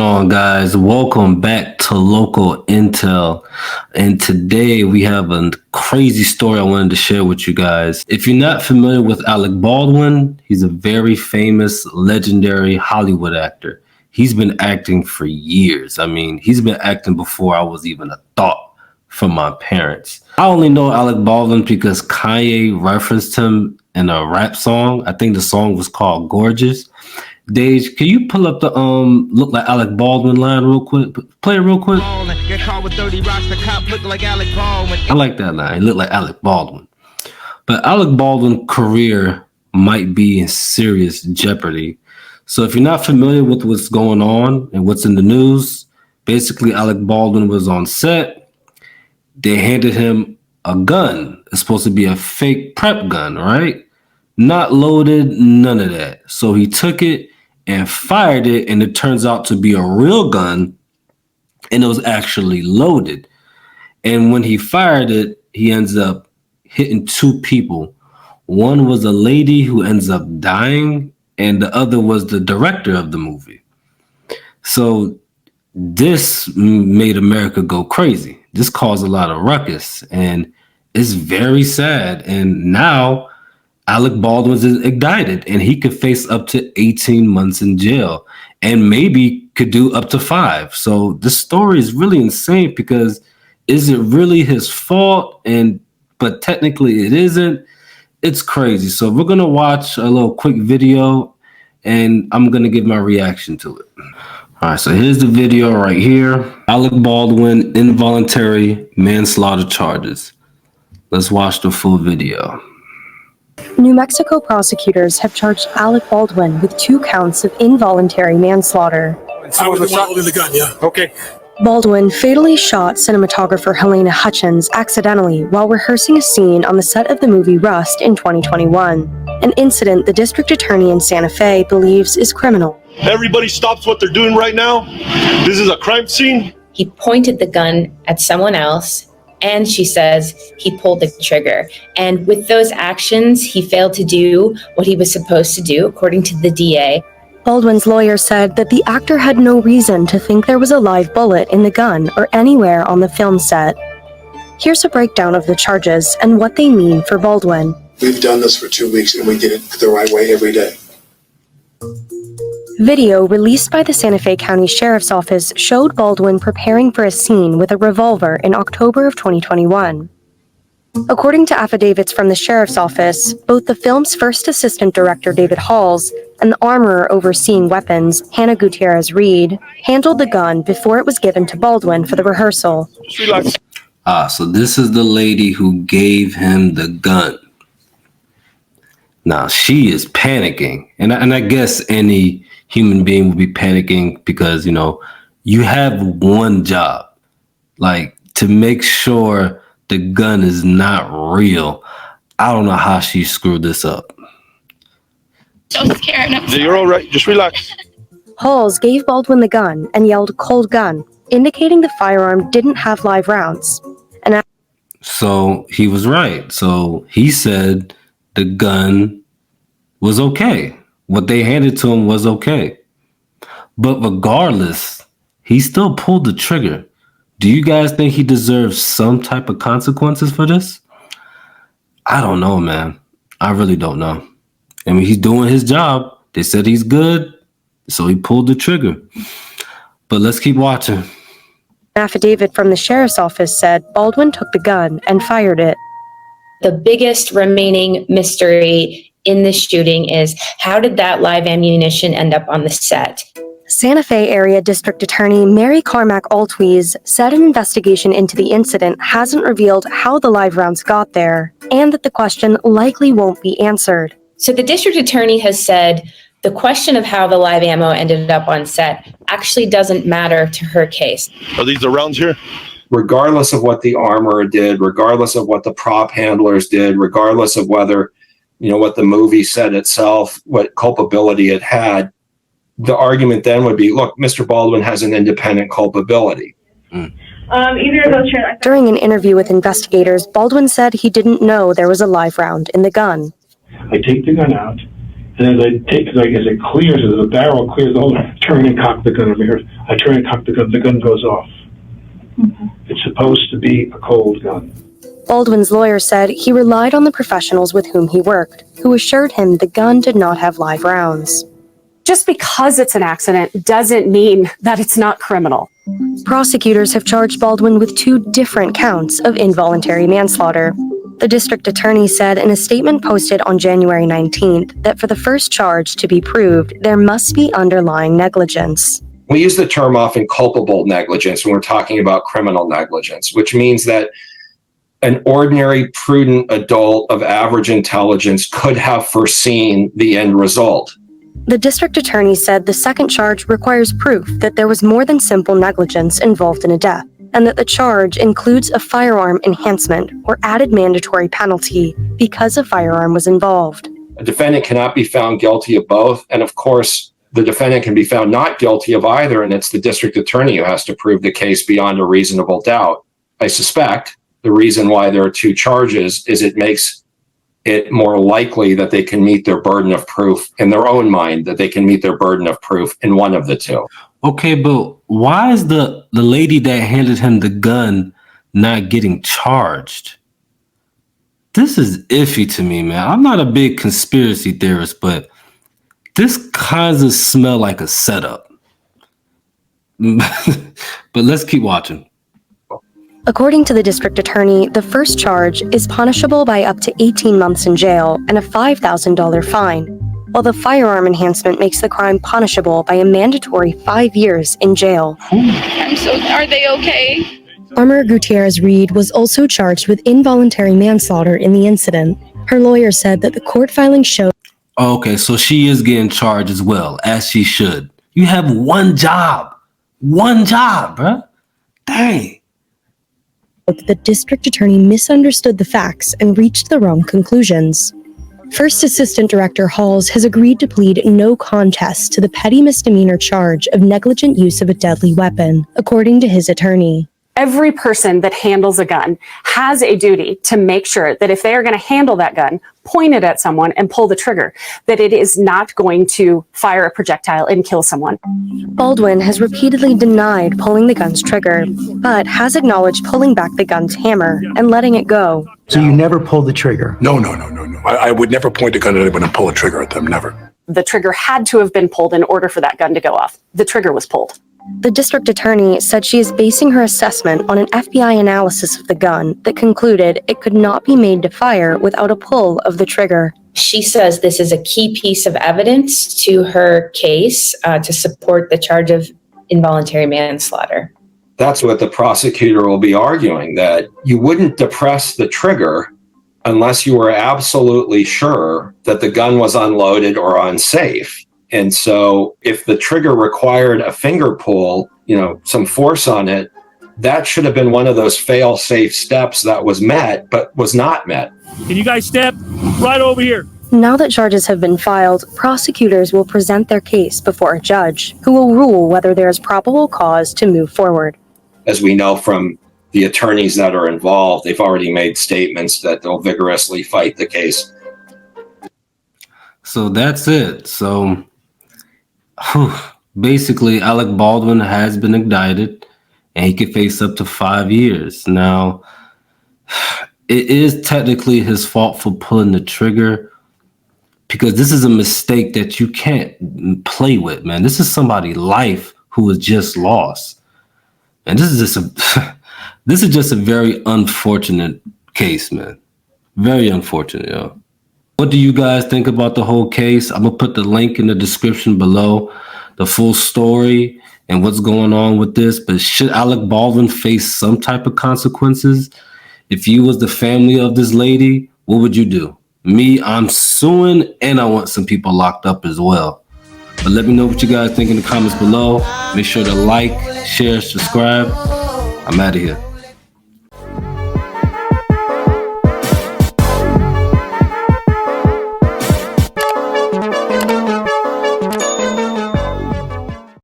on, guys? Welcome back to Local Intel. And today we have a crazy story I wanted to share with you guys. If you're not familiar with Alec Baldwin, he's a very famous, legendary Hollywood actor. He's been acting for years. I mean, he's been acting before I was even a thought from my parents. I only know Alec Baldwin because Kanye referenced him in a rap song. I think the song was called Gorgeous. Dage, can you pull up the look like Alec Baldwin line real quick? Play it real quick. Get caught with 30 rocks, the cop looked like Alec Baldwin. I like that line. It looked like Alec Baldwin. But Alec Baldwin's career might be in serious jeopardy. So if you're not familiar with what's going on and what's in the news, basically Alec Baldwin was on set. They handed him a gun. It's supposed to be a fake prep gun, right? Not loaded, none of that. So he took it and fired it, and it turns out to be a real gun, and it was actually loaded. And when he fired it, he ends up hitting two people. One was a lady who ends up dying, and the other was the director of the movie. So this made America go crazy. This caused a lot of ruckus, and it's very sad. And now Alec Baldwin is indicted, and he could face up to 18 months in jail and maybe could do up to 5. So this story is really insane because is it really his fault? But technically it isn't. It's crazy. So we're going to watch a little quick video, and I'm going to give my reaction to it. All right, so here's the video right here. Alec Baldwin, involuntary manslaughter charges. Let's watch the full video. New Mexico prosecutors have charged Alec Baldwin with 2 counts of involuntary manslaughter. I was the one holding the gun, yeah. Okay. Baldwin fatally shot cinematographer Helena Hutchins accidentally while rehearsing a scene on the set of the movie Rust in 2021, an incident the district attorney in Santa Fe believes is criminal. Everybody stops what they're doing right now. This is a crime scene. He pointed the gun at someone else, and she says he pulled the trigger. And with those actions, he failed to do what he was supposed to do, according to the DA. Baldwin's lawyer said that the actor had no reason to think there was a live bullet in the gun or anywhere on the film set. Here's a breakdown of the charges and what they mean for Baldwin. We've done this for 2 weeks, and we did it the right way every day. Video released by the Santa Fe County Sheriff's Office showed Baldwin preparing for a scene with a revolver in October of 2021. According to affidavits from the Sheriff's Office, both the film's first assistant director, David Halls, and the armorer overseeing weapons, Hannah Gutierrez Reed, handled the gun before it was given to Baldwin for the rehearsal. So this is the lady who gave him the gun. Now, she is panicking. And I guess any human being would be panicking because, you have one job, like to make sure the gun is not real. I don't know how she screwed this up. So scared. You're all right. Just relax. Halls gave Baldwin the gun and yelled "cold gun," indicating the firearm didn't have live rounds. So he was right. So he said the gun was okay. What they handed to him was okay. But regardless, he still pulled the trigger. Do you guys think he deserves some type of consequences for this? I don't know, man. I really don't know. I mean, he's doing his job. They said he's good, so he pulled the trigger. But let's keep watching. An affidavit from the Sheriff's Office said Baldwin took the gun and fired it. The biggest remaining mystery in this shooting is how did that live ammunition end up on the set? Santa Fe Area District Attorney Mary Carmack Altwies said an investigation into the incident hasn't revealed how the live rounds got there, and that the question likely won't be answered. So the district attorney has said the question of how the live ammo ended up on set actually doesn't matter to her case. Are these the rounds here? Regardless of what the armorer did, regardless of what the prop handlers did, regardless of whether, what the movie said itself, what culpability it had, the argument then would be, look, Mr. Baldwin has an independent culpability. Either of those. During an interview with investigators, Baldwin said he didn't know there was a live round in the gun. I take the gun out, And as it clears, as the barrel clears, I turn and cock the gun. I turn and cock the gun goes off. It's supposed to be a cold gun. Baldwin's lawyer said he relied on the professionals with whom he worked, who assured him the gun did not have live rounds. Just because it's an accident doesn't mean that it's not criminal. Prosecutors have charged Baldwin with 2 different counts of involuntary manslaughter. The district attorney said in a statement posted on January 19th that for the first charge to be proved, there must be underlying negligence. We use the term often culpable negligence when we're talking about criminal negligence, which means that an ordinary, prudent adult of average intelligence could have foreseen the end result. The district attorney said the second charge requires proof that there was more than simple negligence involved in a death, and that the charge includes a firearm enhancement or added mandatory penalty because a firearm was involved. A defendant cannot be found guilty of both, and of course, the defendant can be found not guilty of either, and it's the district attorney who has to prove the case beyond a reasonable doubt. I suspect the reason why there are 2 charges is it makes it more likely that they can meet their burden of proof in their own mind, that they can meet their burden of proof in one of the 2. Okay, but why is the lady that handed him the gun not getting charged? This is iffy to me, man. I'm not a big conspiracy theorist, but this kind of smell like a setup. But let's keep watching. According to the district attorney, the first charge is punishable by up to 18 months in jail and a $5,000 fine, while the firearm enhancement makes the crime punishable by a mandatory 5 years in jail. Are they okay? Armour Gutierrez-Reed was also charged with involuntary manslaughter in the incident. Her lawyer said that the court filing showed... Okay, so she is getting charged as well, as she should. You have one job, bruh. Dang. The district attorney misunderstood the facts and reached the wrong conclusions. First Assistant Director Halls has agreed to plead no contest to the petty misdemeanor charge of negligent use of a deadly weapon, according to his attorney. Every person that handles a gun has a duty to make sure that if they are going to handle that gun, point it at someone and pull the trigger, that it is not going to fire a projectile and kill someone. Baldwin has repeatedly denied pulling the gun's trigger, but has acknowledged pulling back the gun's hammer and letting it go. So you never pulled the trigger? No. I would never point a gun at anyone and pull a trigger at them, never. The trigger had to have been pulled in order for that gun to go off. The trigger was pulled. The district attorney said she is basing her assessment on an FBI analysis of the gun that concluded it could not be made to fire without a pull of the trigger. She says this is a key piece of evidence to her case to support the charge of involuntary manslaughter. That's what the prosecutor will be arguing, that you wouldn't depress the trigger unless you were absolutely sure that the gun was unloaded or unsafe. And so if the trigger required a finger pull, some force on it, that should have been one of those fail-safe steps that was met, but was not met. Can you guys step right over here? Now that charges have been filed, prosecutors will present their case before a judge, who will rule whether there is probable cause to move forward. As we know from the attorneys that are involved, they've already made statements that they'll vigorously fight the case. So that's it. So basically, Alec Baldwin has been indicted and he could face up to 5 years. Now, it is technically his fault for pulling the trigger because this is a mistake that you can't play with, man. This is somebody's life who was just lost. And this is just a very unfortunate case, man. Very unfortunate, yo. What do you guys think about the whole case? I'm going to put the link in the description below, the full story and what's going on with this. But should Alec Baldwin face some type of consequences? If you was the family of this lady, what would you do? Me, I'm suing and I want some people locked up as well. But let me know what you guys think in the comments below. Make sure to like, share, subscribe. I'm out of here.